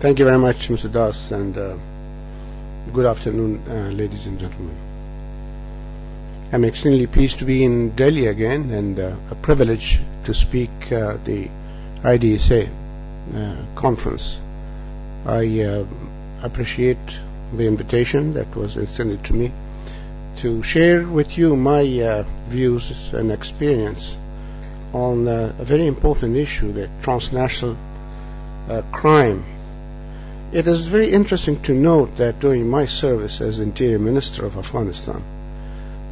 Thank you very much, Mr. Das, and good afternoon, ladies and gentlemen. I'm extremely pleased to be in Delhi again, and a privilege to speak the IDSA conference. I appreciate the invitation that was extended to me to share with you my views and experience on a very important issue, the transnational crime. It is very interesting to note that during my service as Interior Minister of Afghanistan,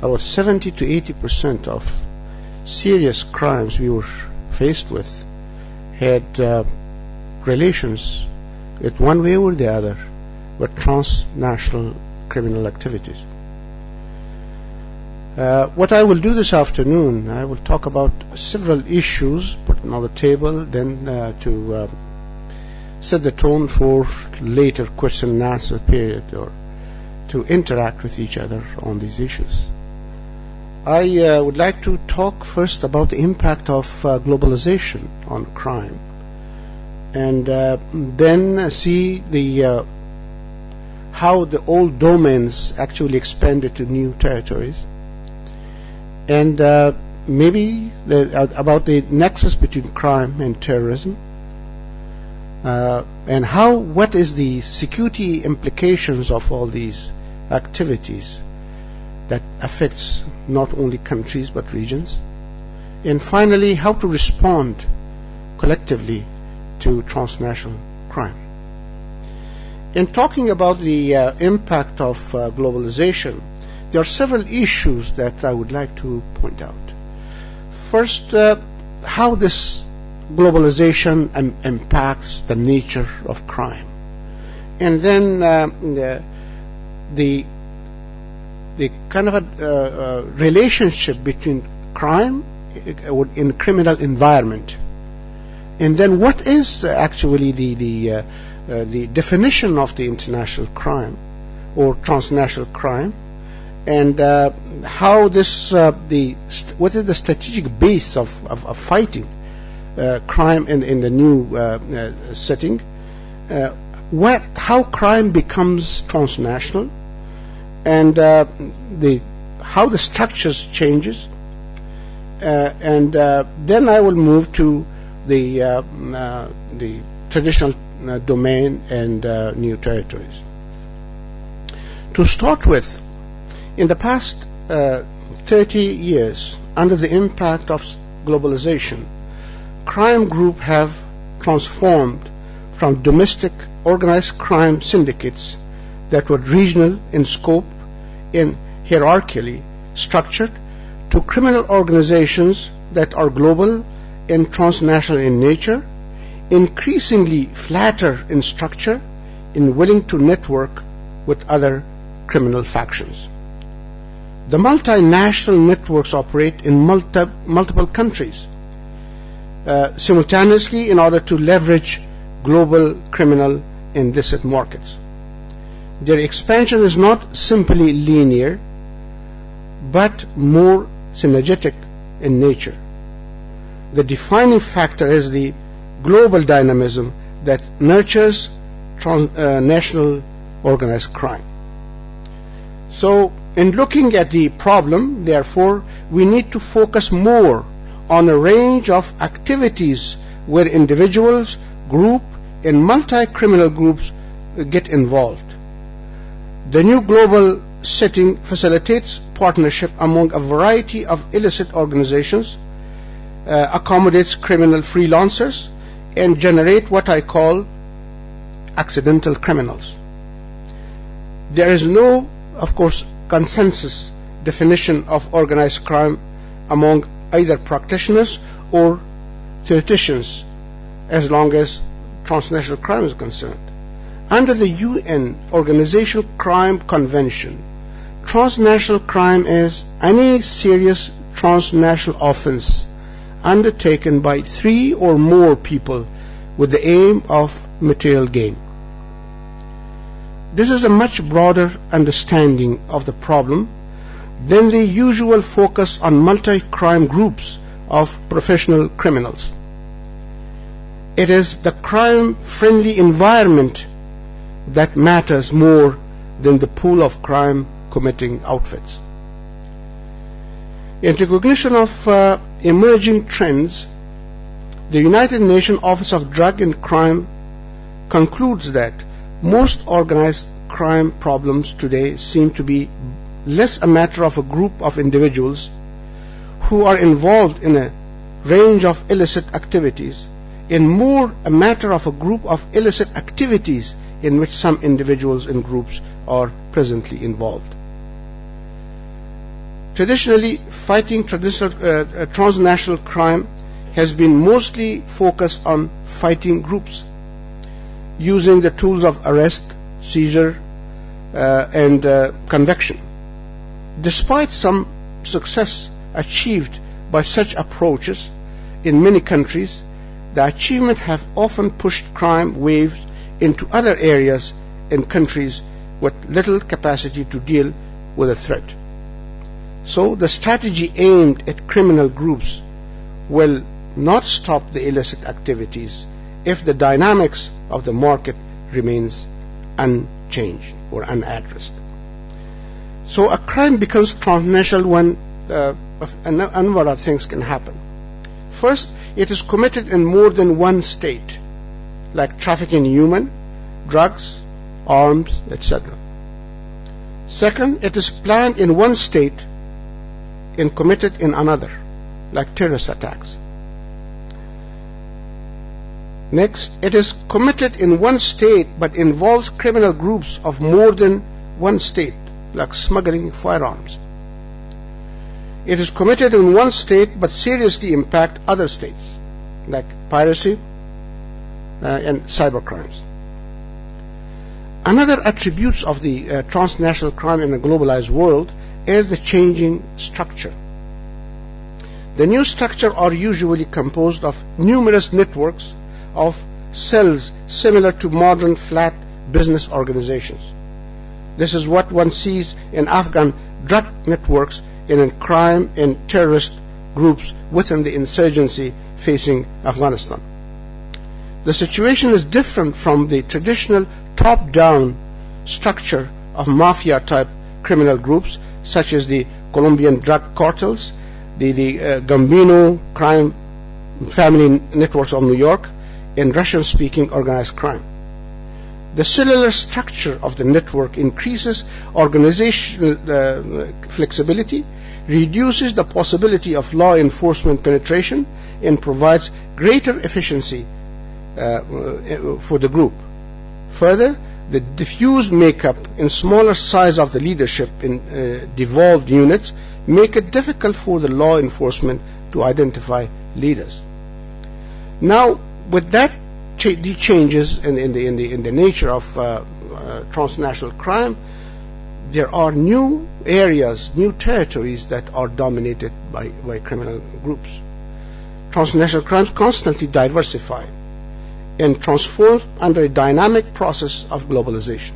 about 70 to 80% of serious crimes we were faced with had relations with one way or the other with transnational criminal activities. What I will do this afternoon, I will talk about several issues put on the table, then to set the tone for later question and answer period, or to interact with each other on these issues. I would like to talk first about the impact of globalization on crime, and then see the how the old domains actually expanded to new territories, and maybe about the nexus between crime and terrorism, and what is the security implications of all these activities that affects not only countries but regions, and finally how to respond collectively to transnational crime. In talking about the impact of globalization, there are several issues that I would like to point out. First, how this globalization impacts the nature of crime, and then the kind of a relationship between crime in criminal environment, and then what is actually the definition of the international crime or transnational crime, and how this what is the strategic base of fighting crime in the new setting, how crime becomes transnational, and how the structures changes, and then I will move to the traditional domain and new territories. To start with, in the past 30 years, under the impact of globalization, crime groups have transformed from domestic organized crime syndicates that were regional in scope and hierarchically structured to criminal organizations that are global and transnational in nature, increasingly flatter in structure and willing to network with other criminal factions. The multinational networks operate in multiple countries simultaneously in order to leverage global criminal and illicit markets. Their expansion is not simply linear, but more synergetic in nature. The defining factor is the global dynamism that nurtures transnational organized crime. So, in looking at the problem, therefore, we need to focus more on a range of activities where individuals, group, and multi-criminal groups get involved. The new global setting facilitates partnership among a variety of illicit organizations, accommodates criminal freelancers, and generate what I call accidental criminals. There is no, of course, consensus definition of organized crime among either practitioners or theoreticians as long as transnational crime is concerned. Under the UN Organizational Crime Convention, transnational crime is any serious transnational offense undertaken by 3 or more people with the aim of material gain. This is a much broader understanding of the problem than the usual focus on multi-crime groups of professional criminals. it is the crime-friendly environment that matters more than the pool of crime-committing outfits. In recognition of emerging trends, the United Nations Office of Drug and Crime concludes that most organized crime problems today seem to be less a matter of a group of individuals who are involved in a range of illicit activities, and more a matter of a group of illicit activities in which some individuals and groups are presently involved. Traditionally, fighting transnational crime has been mostly focused on fighting groups, using the tools of arrest, seizure, and conviction. Despite some success achieved by such approaches in many countries, the achievement have often pushed crime waves into other areas in countries with little capacity to deal with the threat. So the strategy aimed at criminal groups will not stop the illicit activities if the dynamics of the market remains unchanged or unaddressed. So a crime becomes transnational when a number of things can happen. First, it is committed in more than one state, like trafficking in human, drugs, arms, etc. Second, it is planned in one state and committed in another, like terrorist attacks. Next, it is committed in one state but involves criminal groups of more than one state, like smuggling firearms. It is committed in one state but seriously impact other states, like piracy and cybercrimes. Another attribute of the transnational crime in a globalized world is the changing structure. The new structure are usually composed of numerous networks of cells similar to modern flat business organizations. This is what one sees in Afghan drug networks and in crime and terrorist groups within the insurgency facing Afghanistan. The situation is different from the traditional top-down structure of mafia-type criminal groups such as the Colombian drug cartels, the Gambino crime family networks of New York, and Russian-speaking organized crime. The cellular structure of the network increases organizational flexibility, reduces the possibility of law enforcement penetration, and provides greater efficiency for the group. Further, the diffused makeup and smaller size of the leadership in devolved units make it difficult for the law enforcement to identify leaders. Now, with that, the changes in the nature of transnational crime, there are new areas, new territories that are dominated by criminal groups. Transnational crimes constantly diversify and transform under a dynamic process of globalization.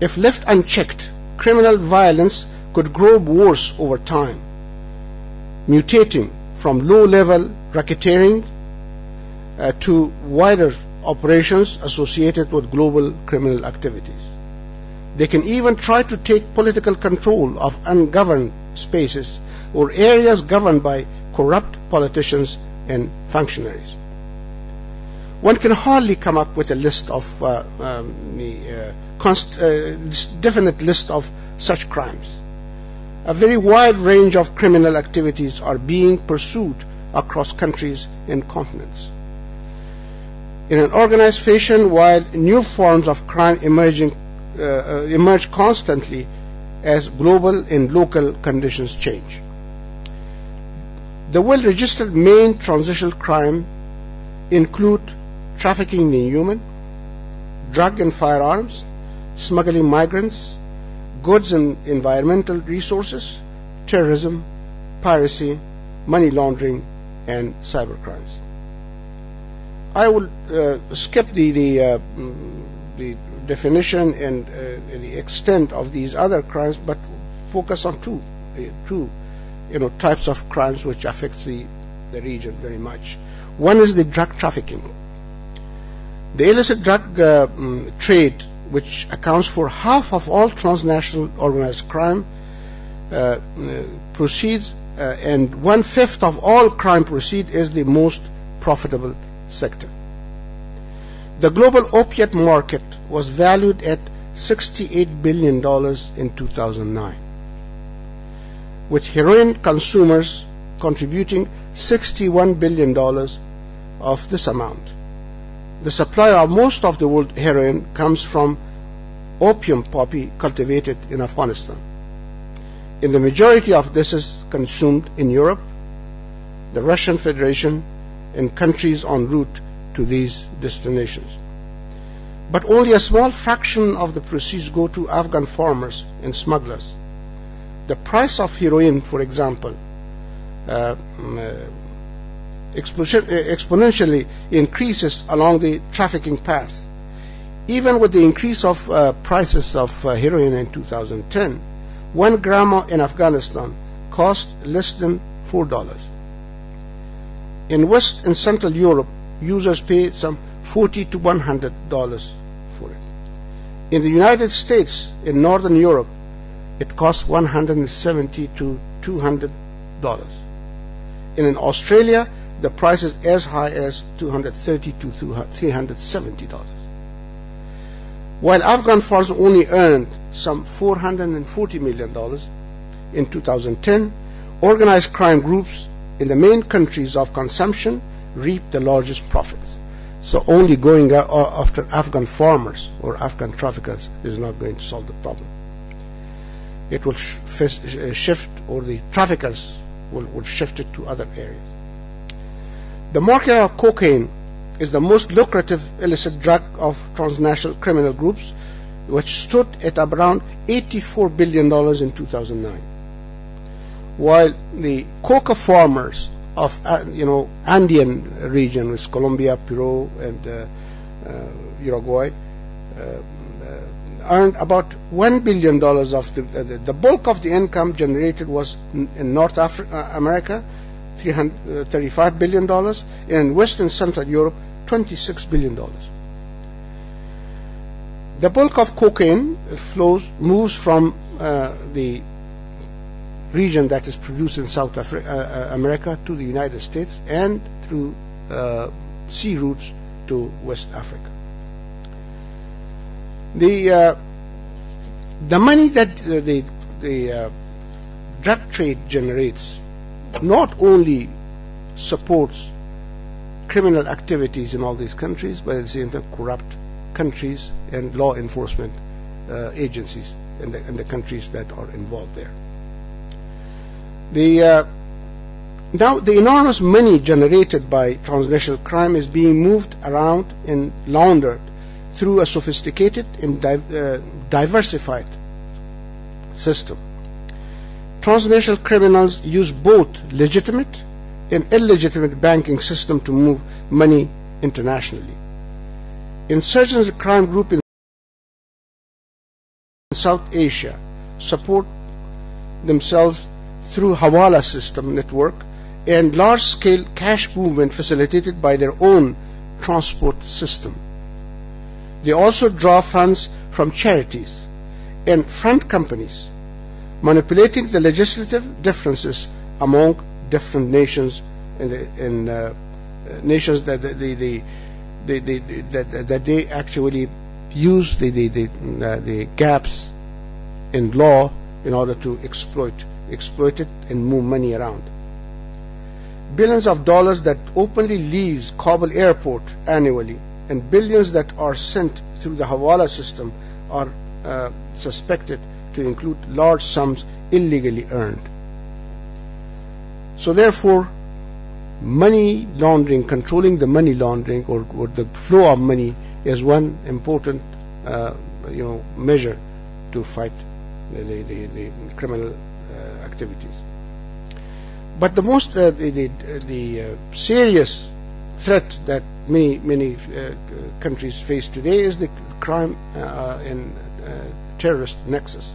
If left unchecked, criminal violence could grow worse over time, mutating from low-level racketeering to wider operations associated with global criminal activities. They can even try to take political control of ungoverned spaces or areas governed by corrupt politicians and functionaries. One can hardly come up with a list of definite list of such crimes. A very wide range of criminal activities are being pursued across countries and continents. In an organized fashion, while new forms of crime emerge constantly as global and local conditions change. The well-registered main transnational crime include trafficking in human, drug and firearms, smuggling migrants, goods and environmental resources, terrorism, piracy, money laundering, and cybercrimes. I will skip the definition and the extent of these other crimes, but focus on two types of crimes which affects the region very much. One is the drug trafficking. The illicit drug trade, which accounts for half of all transnational organized crime proceeds and 1/5 of all crime proceeds, is the most profitable sector. The global opiate market was valued at $68 billion in 2009, with heroin consumers contributing $61 billion of this amount. The supply of most of the world heroin comes from opium poppy cultivated in Afghanistan. And the majority of this is consumed in Europe, the Russian Federation, and countries en route to these destinations. But only a small fraction of the proceeds go to Afghan farmers and smugglers. The price of heroin, for example, exponentially increases along the trafficking path. Even with the increase of prices of heroin in 2010, 1 gram in Afghanistan cost less than $4. In West and Central Europe, users pay some $40 to $100 for it. In the United States, in Northern Europe, it costs $170 to $200. And in Australia, the price is as high as $230 to $370. While Afghan farmers only earned some $440 million in 2010, organized crime groups in the main countries of consumption reaped the largest profits. So only going after Afghan farmers or Afghan traffickers is not going to solve the problem. It will shift, or the traffickers will shift it to other areas. The market of cocaine is the most lucrative illicit drug of transnational criminal groups, which stood at around $84 billion in 2009. While the coca farmers of Andean region, with Colombia, Peru, and Uruguay, earned about $1 billion of the bulk of the income generated was in North America, $35 billion, and in West and Central Europe, $26 billion. The bulk of cocaine moves from the region that is produced in South America to the United States and through sea routes to West Africa. The money that the drug trade generates not only supports criminal activities in all these countries, but at the same time corrupt countries and law enforcement agencies in the countries that are involved there. Now the enormous money generated by transnational crime is being moved around and laundered through a sophisticated and diversified system. Transnational criminals use both legitimate and illegitimate banking system to move money internationally. Insurgents crime group in South Asia support themselves through Hawala system network and large-scale cash movement facilitated by their own transport system. They also draw funds from charities and front companies, manipulating the legislative differences among different nations and nations that they actually use the gaps in law in order to exploit it and move money around. Billions of dollars that openly leaves Kabul airport annually and billions that are sent through the Hawala system are suspected to include large sums illegally earned. So therefore, money laundering, controlling the money laundering or the flow of money is one important measure to fight the criminal activities. But the most serious threat that many countries face today is the crime and terrorist nexus.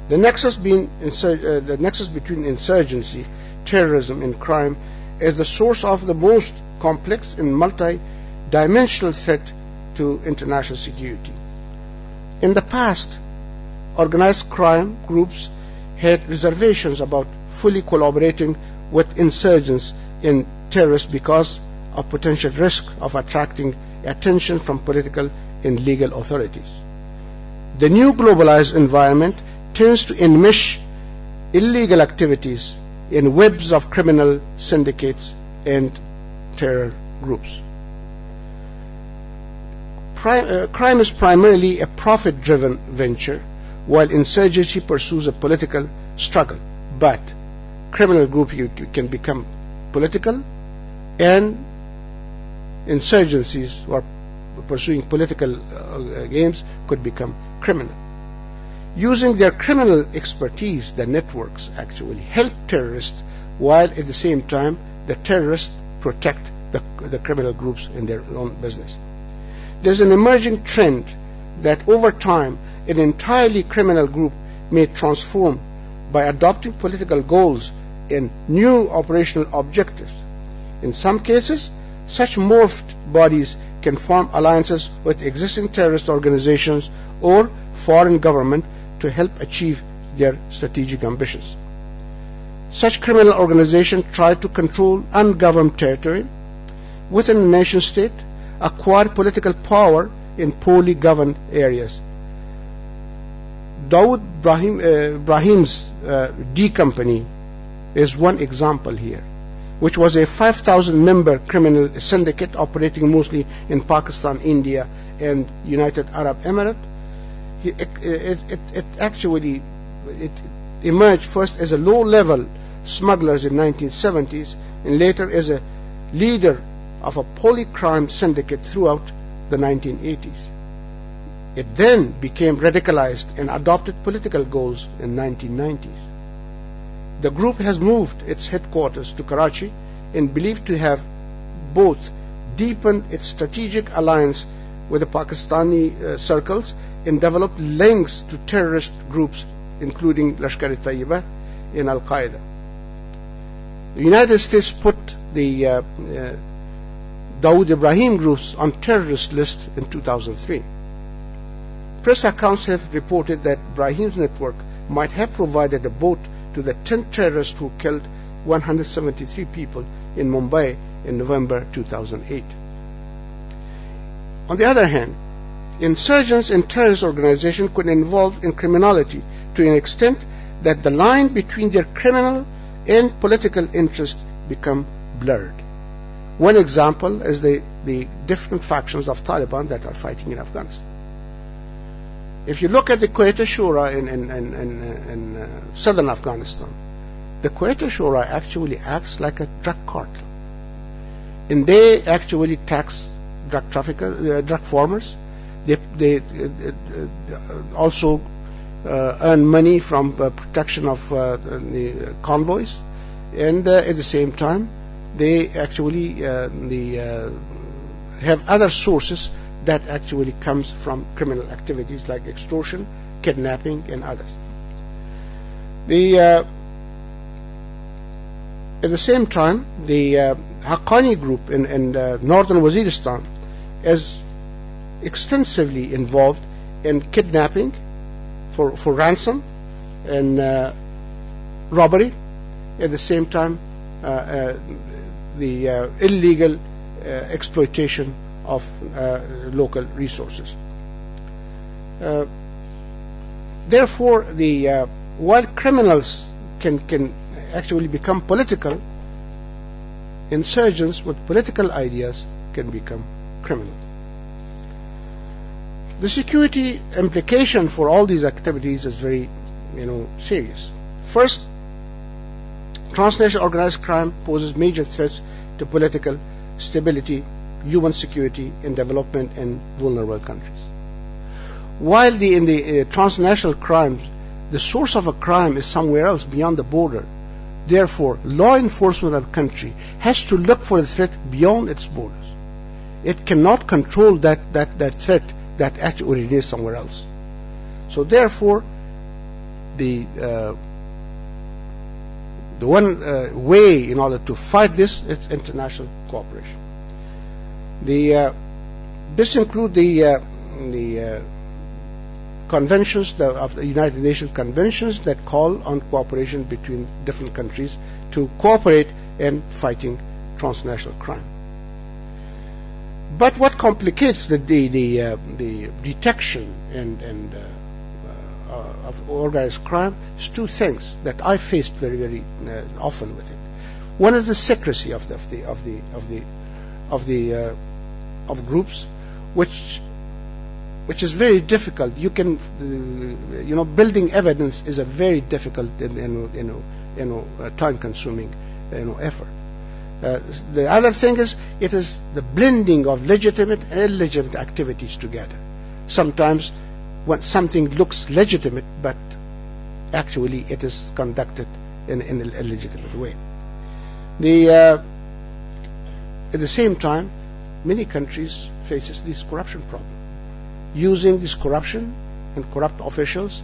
The nexus between insurgency, terrorism, and crime as the source of the most complex and multi-dimensional threat to international security. In the past, organized crime groups had reservations about fully collaborating with insurgents in terrorists because of potential risk of attracting attention from political and legal authorities. The new globalized environment tends to enmesh illegal activities in webs of criminal syndicates and terror groups. Crime is primarily a profit-driven venture, while insurgency pursues a political struggle. But criminal groups can become political, and insurgencies who are pursuing political games could become criminal. Using their criminal expertise, the networks actually help terrorists, while at the same time the terrorists protect the criminal groups in their own business. There's an emerging trend that over time an entirely criminal group may transform by adopting political goals and new operational objectives. In some cases, such morphed bodies can form alliances with existing terrorist organizations or foreign government to help achieve their strategic ambitions. Such criminal organizations try to control ungoverned territory within a nation state, acquire political power in poorly governed areas. Dawood Brahim's D Company is one example here, which was a 5,000-member criminal syndicate operating mostly in Pakistan, India, and United Arab Emirates. It actually emerged first as a low-level smugglers in 1970s and later as a leader of a polycrime syndicate throughout the 1980s. It then became radicalized and adopted political goals in 1990s. The group has moved its headquarters to Karachi and believed to have both deepened its strategic alliance with the Pakistani circles and developed links to terrorist groups including Lashkar-e-Taiba and Al-Qaeda. The United States put the Dawood Ibrahim groups on terrorist list in 2003. Press accounts have reported that Ibrahim's network might have provided a boat to the 10 terrorists who killed 173 people in Mumbai in November 2008. On the other hand, insurgents and terrorist organizations could involve in criminality to an extent that the line between their criminal and political interests become blurred. One example is the different factions of Taliban that are fighting in Afghanistan. If you look at the Quetta Shura in southern Afghanistan, the Quetta Shura actually acts like a drug cartel. And they actually tax drug traffickers, drug farmers. They also earn money from protection of the convoys. And at the same time, they actually have other sources that actually comes from criminal activities like extortion, kidnapping, and others. At the same time, the Haqqani group in northern Waziristan is extensively involved in kidnapping for ransom and robbery. At the same time, the illegal exploitation of local resources. Therefore, while criminals can actually become political, insurgents with political ideas can become criminal. The security implication for all these activities is very, serious. First, transnational organized crime poses major threats to political stability, human security, and development in vulnerable countries. While in the transnational crimes, the source of a crime is somewhere else beyond the border. Therefore, law enforcement of a country has to look for the threat beyond its borders. It cannot control that threat that actually originates somewhere else. So therefore, the one way in order to fight this is international cooperation. This includes the conventions of the United Nations conventions that call on cooperation between different countries to cooperate in fighting transnational crime. But what complicates the detection and of organized crime is two things that I faced very often with it. One is the secrecy of groups, which is very difficult. You can, building evidence is a very difficult, time-consuming, effort. The other thing is, it is the blending of legitimate and illegitimate activities together. Sometimes, when something looks legitimate, but actually it is conducted in an illegitimate way. At the same time, many countries faces this corruption problem. Using this corruption and corrupt officials,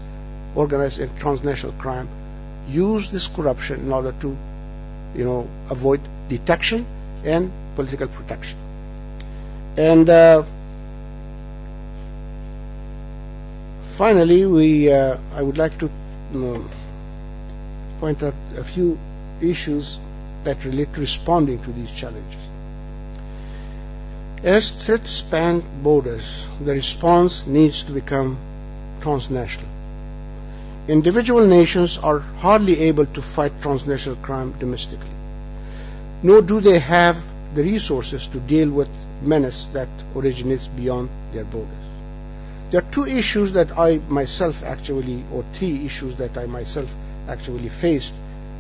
organized in transnational crime, use this corruption in order to, avoid detection and political protection. And finally, I would like to point out a few issues that relate to responding to these challenges. As threats span borders, the response needs to become transnational. Individual nations are hardly able to fight transnational crime domestically, nor do they have the resources to deal with menace that originates beyond their borders. There are two issues that I myself actually, or three issues that I myself actually faced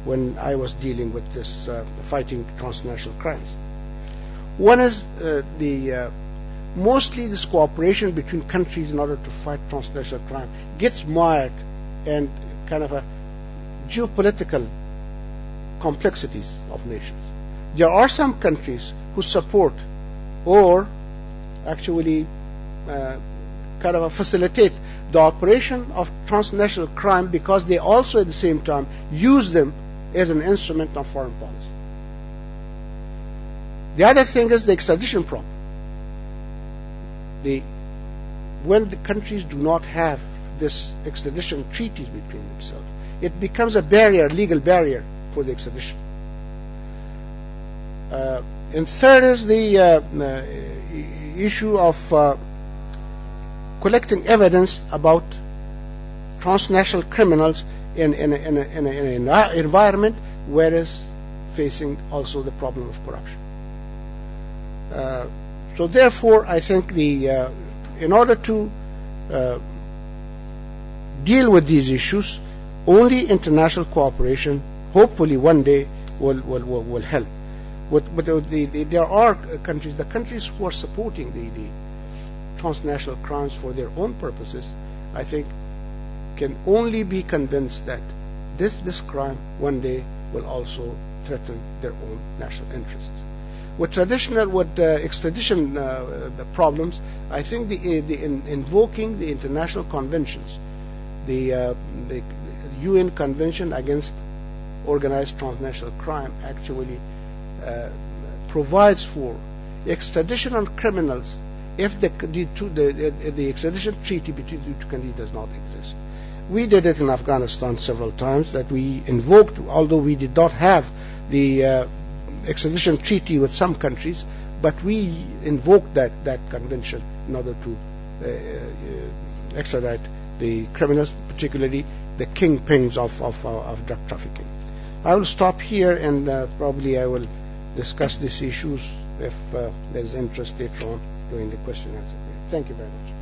when I was dealing with this fighting transnational crimes. One is mostly this cooperation between countries in order to fight transnational crime gets mired in kind of a geopolitical complexities of nations. There are some countries who support or actually kind of facilitate the operation of transnational crime because they also at the same time use them as an instrument of foreign policy. The other thing is the extradition problem. When the countries do not have this extradition treaties between themselves, it becomes a barrier, legal barrier for the extradition. And third is the issue of collecting evidence about transnational criminals in an environment where is facing also the problem of corruption. So therefore, I think in order to deal with these issues, only international cooperation, hopefully one day, will help. But there are countries, the countries who are supporting the transnational crimes for their own purposes, I think, can only be convinced that this crime one day will also threaten their own national interests. With extradition problems, I think invoking the international conventions, the UN Convention Against Organized Transnational Crime actually provides for extradition on criminals if the extradition treaty between the two countries does not exist. We did it in Afghanistan several times, that we invoked, although we did not have the extradition treaty with some countries, but we invoked that convention in order to extradite the criminals, particularly the kingpins of drug trafficking. I will stop here, and probably I will discuss these issues if there's interest later on during the question and answer. Thank you very much.